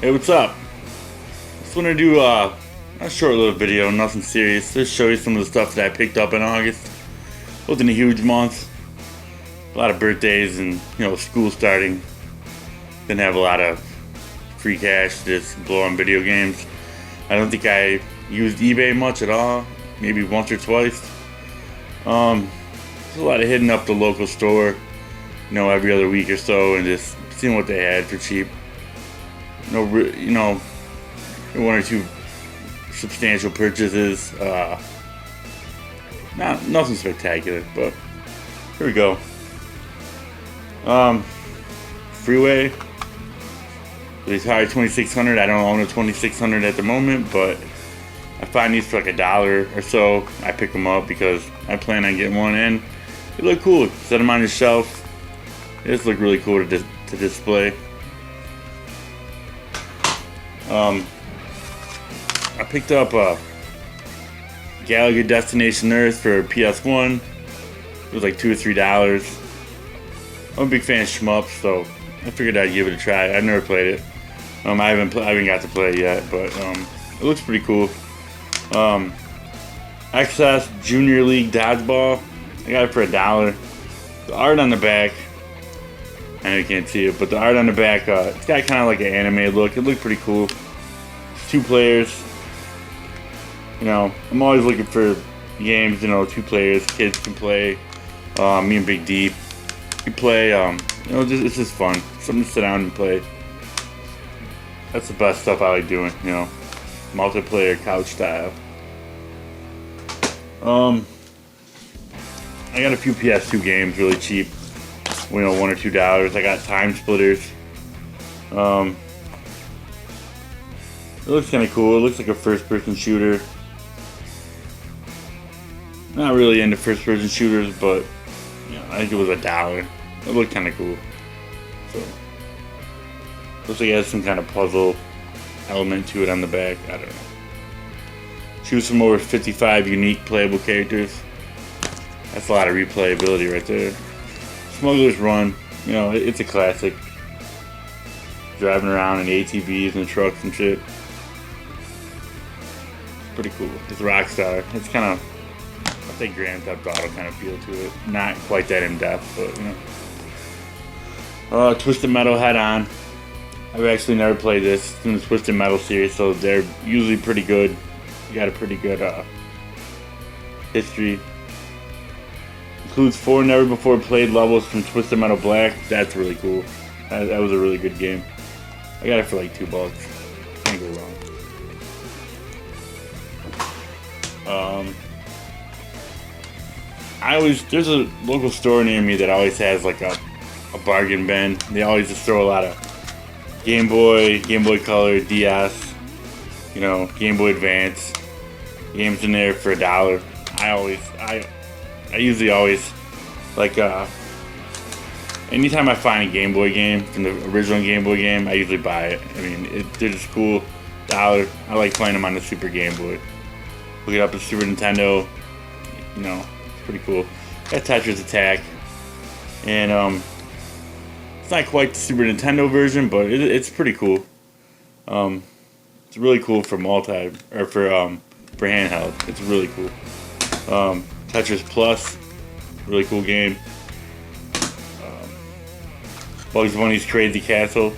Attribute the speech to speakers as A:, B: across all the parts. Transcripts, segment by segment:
A: Hey, what's up? Just want to do a short little video, nothing serious. Just show you some of the stuff that I picked up in August. Wasn't a huge month. A lot of birthdays and school starting. Didn't have a lot of free cash to just blow on video games. I don't think I used eBay much at all. Maybe once or twice. There's a lot of hitting up the local store, every other week or so, and just seeing what they had for cheap. One or two substantial purchases. Nothing spectacular, but here we go. Freeway. These high 2600. I don't own a 2600 at the moment, but I find these for like $1 or so. I pick them up because I plan on getting one, and they look cool. Set them on your shelf. They just look really cool to display. I picked up Galaga Destination Earth for PS1. It was like $2 or $3. I'm a big fan of shmups, so I figured I'd give it a try. I've never played it. I haven't got to play it yet, but it looks pretty cool. XS Junior League Dodgeball. I got it for $1. The art on the back, I know you can't see it, but the art on the back, it's got kind of like an anime look. It looked pretty cool. It's 2 players. I'm always looking for games, 2 players. Kids can play. Me and Big D can play. It's just fun. Something to sit down and play. That's the best stuff I like doing, multiplayer couch style. I got a few PS2 games really cheap. $1 or $2. I got Time Splitters. It looks kind of cool. It looks like a first-person shooter. Not really into first-person shooters, but I think it was $1. It looked kind of cool. So looks like it has some kind of puzzle element to it on the back. I don't know. Choose from over 55 unique playable characters. That's a lot of replayability right there. Smuggler's Run, it's a classic. Driving around in ATVs and trucks and shit. It's pretty cool. It's Rockstar. It's kind of, I think, Grand Theft Auto kind of feel to it. Not quite that in depth, but Twisted Metal Head On. I've actually never played this. It's in the Twisted Metal series, so they're usually pretty good. You got a pretty good history. Includes 4 never before played levels from Twisted Metal Black. That's really cool. That was a really good game. I got it for like $2. Can't go wrong. There's a local store near me that always has like a bargain bin. They always just throw a lot of Game Boy Color, DS, Game Boy Advance games in there for $1. I usually always anytime I find a Game Boy game from the original Game Boy game, I usually buy it. I mean, they're just cool. $1. I like playing them on the Super Game Boy. Look it up at Super Nintendo. It's pretty cool. Got Tetris Attack, and it's not quite the Super Nintendo version, but it's pretty cool. It's really cool for for handheld. It's really cool. Tetris Plus, really cool game. Bugs Bunny's Crazy Castle,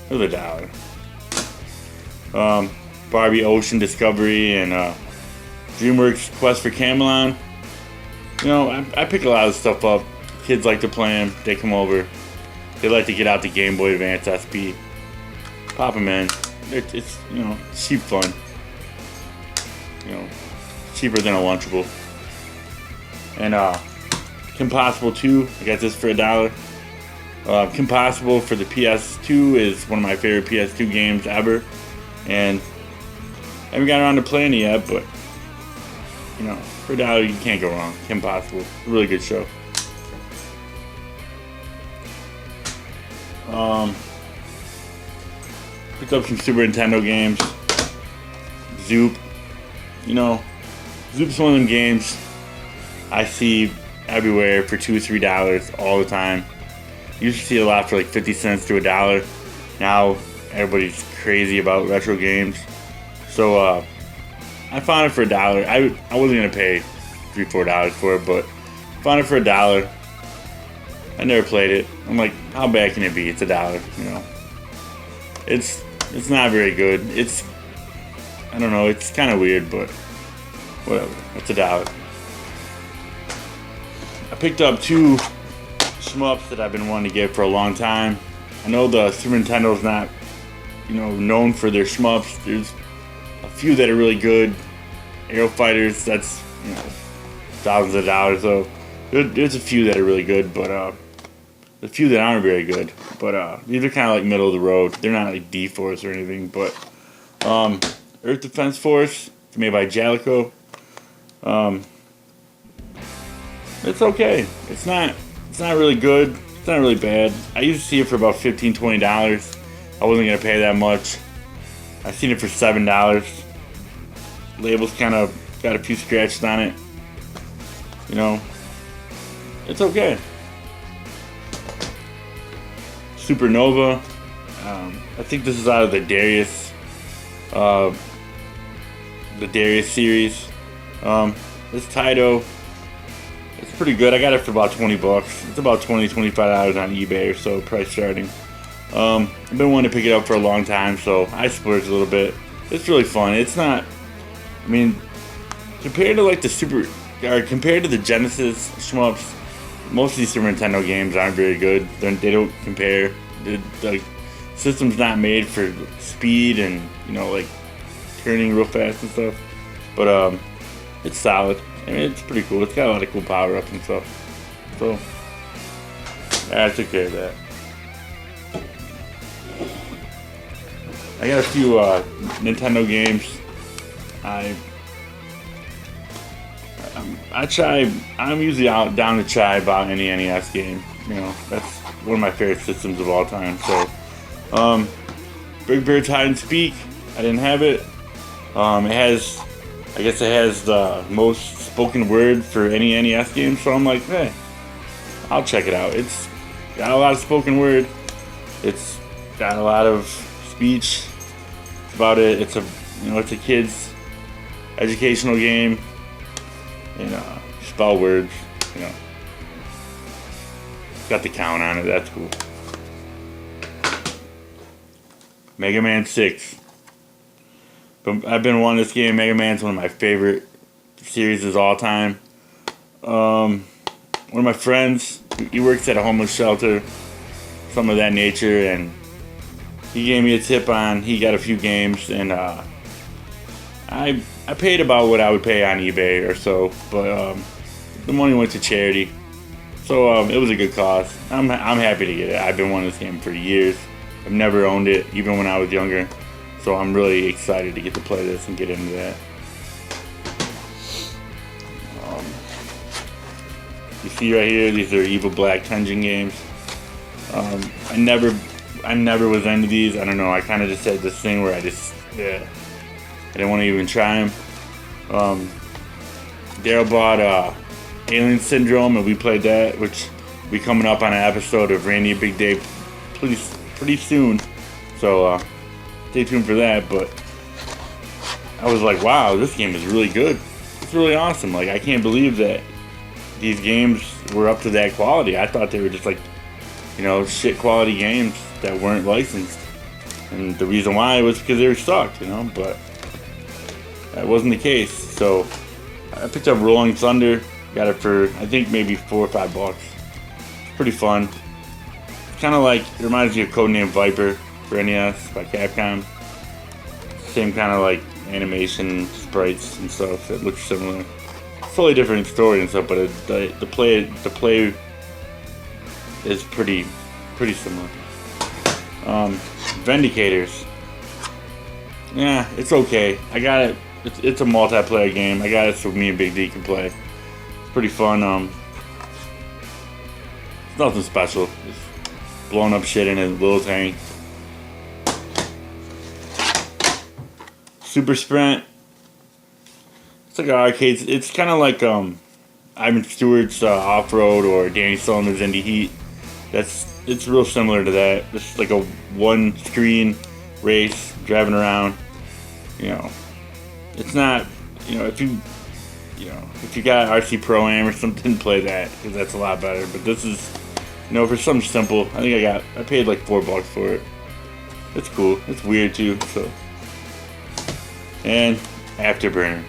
A: it was $1. Barbie Ocean Discovery and DreamWorks Quest for Camelon. I pick a lot of stuff up. Kids like to play them. They come over. They like to get out the Game Boy Advance SP. Pop them in. It's cheap fun. Cheaper than a Lunchable. And Kim Possible 2, I got this for $1. Kim Possible for the PS2 is one of my favorite PS2 games ever, and I haven't got around to playing it yet, but for $1 you can't go wrong. Kim Possible, really good show. Picked up some Super Nintendo games. Zoop. Zoop's one of them games I see everywhere for $2 or $3 all the time. You used to see a lot for like 50 cents to $1. Now everybody's crazy about retro games. So I found it for $1. I wasn't gonna pay $3-4 for it, but found it for $1. I never played it. I'm like, how bad can it be? It's $1, you know. It's not very good. I don't know, it's kind of weird, but whatever. It's $1. I picked up 2 shmups that I've been wanting to get for a long time. I know the Super Nintendo's not, you know, known for their shmups. There's a few that are really good. Aero Fighters, that's, you know, thousands of dollars. So there's a few that are really good, but a few that aren't very good. But these are kind of like middle of the road. They're not like D-Force or anything. But Earth Defense Force, made by Jalico. It's okay. It's not really good. It's not really bad. I used to see it for about $15-20. I wasn't gonna pay that much. I seen it for $7. Label's kind of got a few scratches on it. You know, it's okay. Supernova. I think this is out of the Darius series. This Taito, it's pretty good. I got it for about $20. It's about $20-25 on eBay or so, price starting. I've been wanting to pick it up for a long time, so I splurged a little bit. It's really fun. It's not, I mean, compared to like compared to the Genesis shmups, most of these Super Nintendo games aren't very good. They don't compare. The system's not made for speed and, you know, like turning real fast and stuff. But it's solid. I mean, it's pretty cool. It's got a lot of cool power-ups and stuff. So I took care of that. I got a few Nintendo games. I'm usually down to try about any NES game. You know, that's one of my favorite systems of all time. So, Big Bird's Hide and Speak. I didn't have it. I guess it has the most spoken word for any NES game. So I'm like, hey, I'll check it out. It's got a lot of spoken word. It's got a lot of speech about it. It's a kid's educational game. And spell words, you know. It's got the count on it, that's cool. Mega Man 6. But I've been wanting this game. Mega Man's one of my favorite series of all time. One of my friends, he works at a homeless shelter, something of that nature, and he gave me a tip on, he got a few games, and I paid about what I would pay on eBay or so, but the money went to charity, so it was a good cause. I'm happy to get it. I've been wanting this game for years. I've never owned it, even when I was younger, so I'm really excited to get to play this and get into that. You see right here, these are Evil Black Tengen games. I never was into these. I don't know. I kind of just had this thing where I didn't want to even try them. Daryl bought Alien Syndrome, and we played that, which will be coming up on an episode of Randy Big Day pretty soon. So stay tuned for that. But I was like, wow, this game is really good. It's really awesome. Like, I can't believe that these games were up to that quality. I thought they were just like, you know, shit quality games that weren't licensed. And the reason why was because they were sucked, you know, but that wasn't the case. So I picked up Rolling Thunder, got it for I think maybe $4 or $5. It's pretty fun. It's kind of like, it reminds me of Codename Viper for NES by Capcom. Same kind of like animation, sprites and stuff. It looks similar. Totally different story and stuff, but the play is pretty similar. Vindicators. Yeah, it's okay. I got it. It's a multiplayer game. I got it so me and Big D can play. It's pretty fun. It's nothing special. Just blowing up shit in a little tank. Super Sprint. It's like an arcade. It's kind of like Ivan Stewart's Off-Road or Danny Sullivan's Indie Heat. It's real similar to that. It's like a one screen race, driving around. You know, it's not, if you got RC Pro-Am or something, play that, because that's a lot better. But this is, for something simple, I think I paid like $4 for it. It's cool. It's weird too, so. And Afterburner.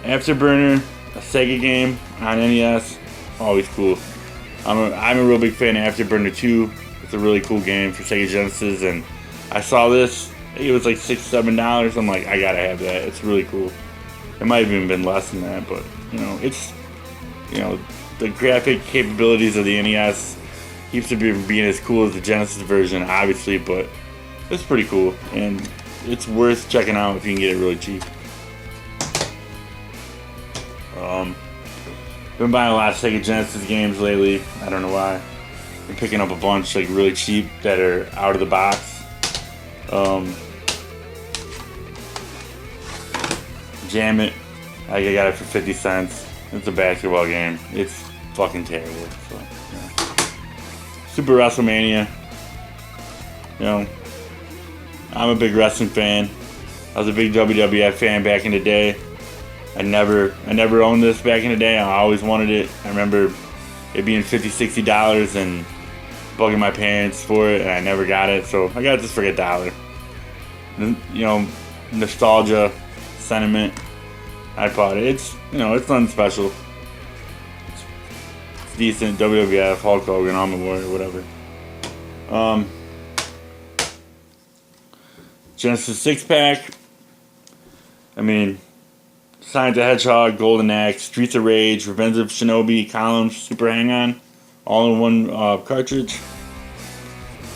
A: Afterburner, a Sega game on NES, always cool. I'm a real big fan of Afterburner 2. It's a really cool game for Sega Genesis, and I saw this. It was like $6, $7. I'm like, I gotta have that. It's really cool. It might have even been less than that, but it's the graphic capabilities of the NES keeps it from being as cool as the Genesis version, obviously, but it's pretty cool, and it's worth checking out if you can get it really cheap. Been buying a lot of Sega Genesis games lately. I don't know why. Been picking up a bunch like really cheap that are out of the box. Jam It. I got it for 50 cents. It's a basketball game. It's fucking terrible. So, yeah. Super WrestleMania. I'm a big wrestling fan. I was a big WWF fan back in the day. I never owned this back in the day. I always wanted it. I remember it being $50, $60 and bugging my parents for it, and I never got it. So I got this for $1. Nostalgia, sentiment. I bought it. It's it's nothing special. It's decent. WWF, Hulk Hogan, Ultimate Warrior, whatever. Genesis 6-pack. Sonic the Hedgehog, Golden Axe, Streets of Rage, Revenge of Shinobi, Columns, Super Hang-On, all in one cartridge.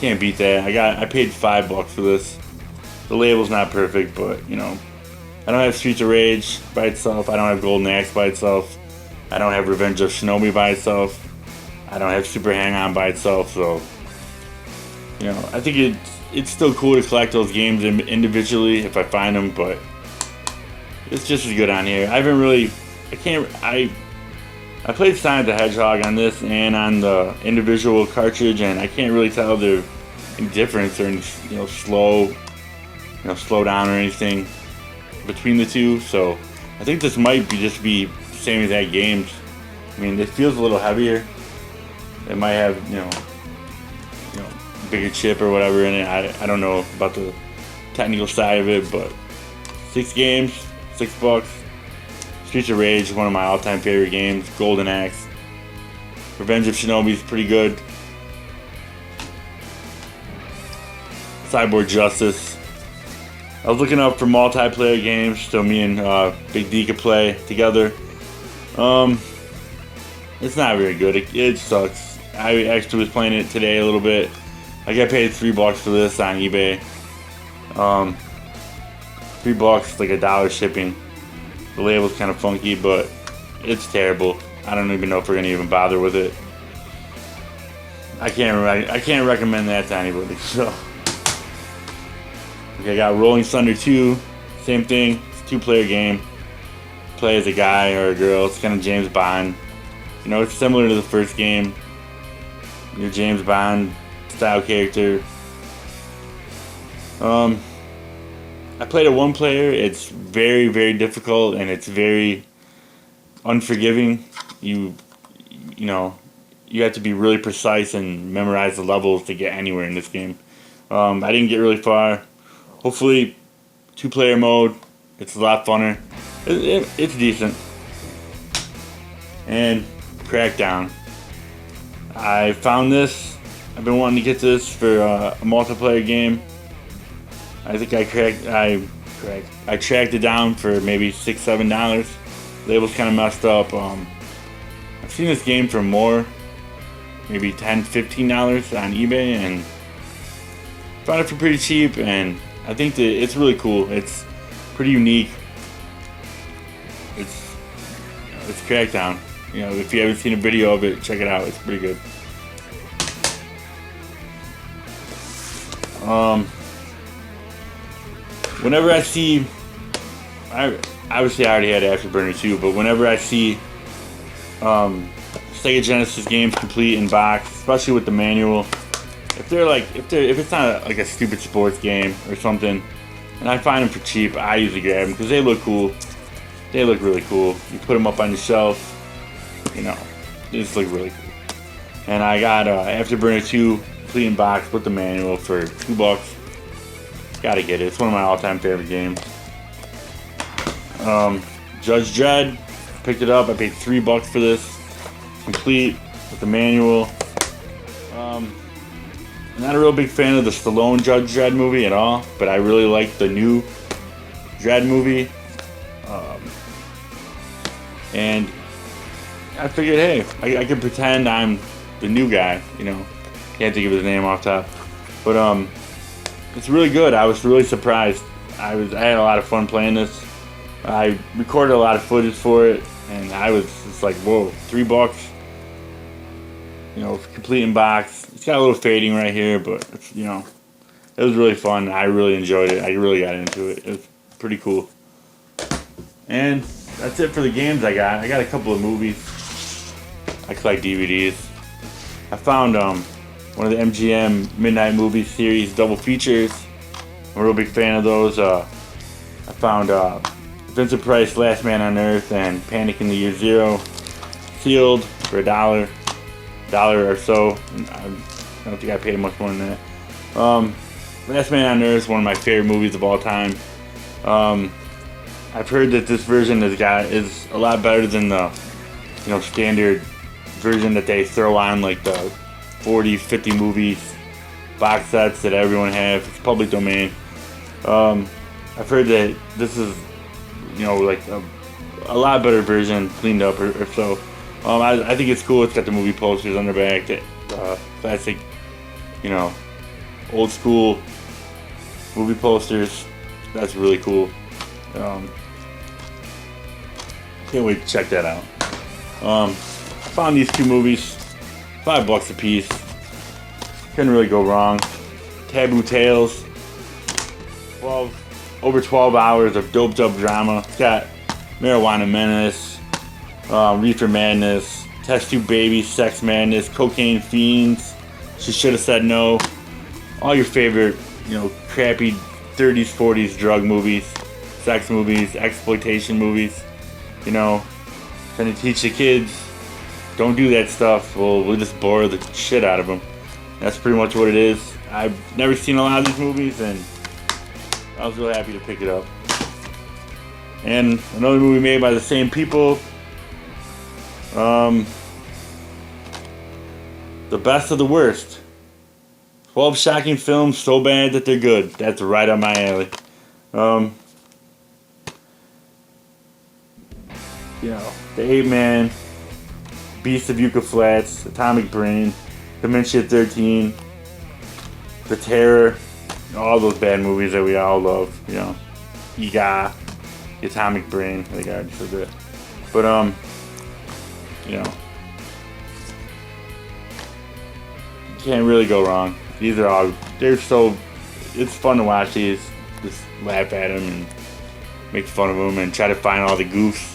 A: Can't beat that. I paid $5 for this. The label's not perfect, but I don't have Streets of Rage by itself. I don't have Golden Axe by itself. I don't have Revenge of Shinobi by itself. I don't have Super Hang-On by itself. So I think it's still cool to collect those games individually if I find them, but it's just as good on here. I played Sonic the Hedgehog on this and on the individual cartridge, and I can't really tell the difference or slow down or anything between the two. So I think this might just be the same exact games. It feels a little heavier. It might have bigger chip or whatever in it. I don't know about the technical side of it, but 6 games. $6. Streets of Rage is one of my all-time favorite games. Golden Axe. Revenge of Shinobi is pretty good. Cyborg Justice. I was looking up for multiplayer games so me and Big D could play together. It's not very good. It sucks. I actually was playing it today a little bit. I got paid $3 for this on eBay. $3, like $1 shipping. The label's kind of funky, but it's terrible. I don't even know if we're gonna even bother with it. I can't recommend that to anybody. So, okay, I got Rolling Thunder 2. Same thing. It's a 2-player game. Play as a guy or a girl. It's kind of James Bond. It's similar to the first game. Your James Bond style character. I played a 1-player. It's very, very difficult, and it's very unforgiving. You have to be really precise and memorize the levels to get anywhere in this game. I didn't get really far. Hopefully, 2-player mode. It's a lot funner. It's decent. And Crackdown. I found this. I've been wanting to get this for a multiplayer game. I think I tracked it down for maybe $6, $7. Label's kind of messed up. I've seen this game for more, maybe $10, $15 on eBay, and found it for pretty cheap. And I think that it's really cool. It's pretty unique. It's Crackdown. If you haven't seen a video of it, check it out. It's pretty good. Whenever I see, obviously I already had Afterburner 2, but whenever I see Sega Genesis games complete in box, especially with the manual, if it's not like a stupid sports game or something, and I find them for cheap, I usually grab them because they look cool. They look really cool. You put them up on your shelf, you know, they just look really cool. And I got Afterburner 2 complete in box with the manual for $2. Gotta get it. It's one of my all-time favorite games. Judge Dredd, picked it up. I paid $3 for this, complete with the manual. I'm not a real big fan of the Stallone Judge Dredd movie at all, but I really like the new Dredd movie. And I figured, hey, I could pretend I'm the new guy, you know. Can't think of his name off top, but it's really good. I was really surprised. I had a lot of fun playing this. I recorded a lot of footage for it, and I was just like, whoa, $3. You know, complete in box. It's got a little fading right here, but it's, you know, it was really fun. I really enjoyed it. I really got into it. It was pretty cool. And that's it for the games I got. I got a couple of movies. I collect DVDs. I found one of the MGM Midnight Movie Series double features. I'm a real big fan of those. I found Vincent Price, Last Man on Earth, and Panic in the Year Zero, sealed for $1 or so. I don't think I paid much more than that. Last Man on Earth is one of my favorite movies of all time. I've heard that this version is a lot better than the standard version that they throw on like the 40, 50 movies box sets that everyone has. It's public domain. I've heard that this is like a lot better version, cleaned up or so. I think it's cool. It's got the movie posters on the back, that classic, old school movie posters. That's really cool. Can't wait to check that out. Found these two movies, $5 a piece. Couldn't really go wrong. Taboo Tales. Over 12 hours of doped up drama. It's got Marijuana Menace, Reefer Madness, Test Tube Baby, Sex Madness, Cocaine Fiends, She Should Have Said No. All your favorite, crappy 30s, 40s drug movies, sex movies, exploitation movies. Trying to teach the kids, don't do that stuff. We'll just bore the shit out of them. That's pretty much what it is. I've never seen a lot of these movies, and I was really happy to pick it up. And another movie made by the same people. The Best of the Worst. 12 shocking films so bad that they're good. That's right up my alley. The Ape Man, Beast of Yucca Flats, Atomic Brain, Dementia 13, The Terror, all those bad movies that we all love. Ega, Atomic Brain. I think I already said that. But can't really go wrong. It's fun to watch these. Just laugh at them and make fun of them and try to find all the goofs.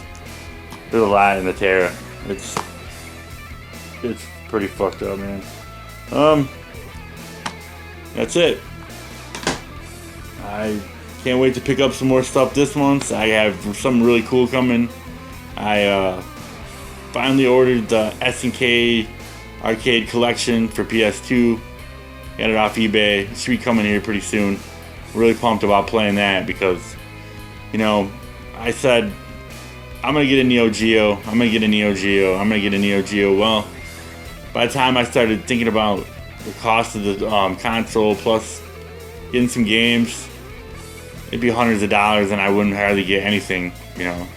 A: There's a lot in The Terror. It's pretty fucked up, man. That's it. I can't wait to pick up some more stuff this month. I have something really cool coming. I finally ordered the SNK Arcade collection for PS2. Got it off eBay. It should be coming here pretty soon. Really pumped about playing that because, I said, I'm going to get a Neo Geo. I'm going to get a Neo Geo. I'm going to get a Neo Geo. Well, by the time I started thinking about the cost of the console plus getting some games, it'd be hundreds of dollars and I wouldn't hardly get anything,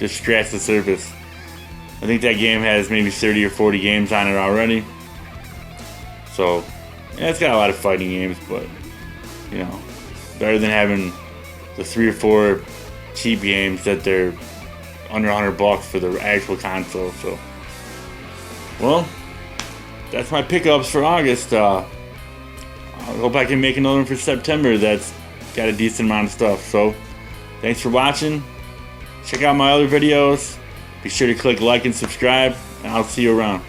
A: just scratch the surface. I think that game has maybe 30 or 40 games on it already. So, yeah, it's got a lot of fighting games, but, better than having the 3 or 4 cheap games that they're under $100 for the actual console. So, well, that's my pickups for August. I hope I can make another one for September that's got a decent amount of stuff. So, thanks for watching. Check out my other videos. Be sure to click like and subscribe, and I'll see you around.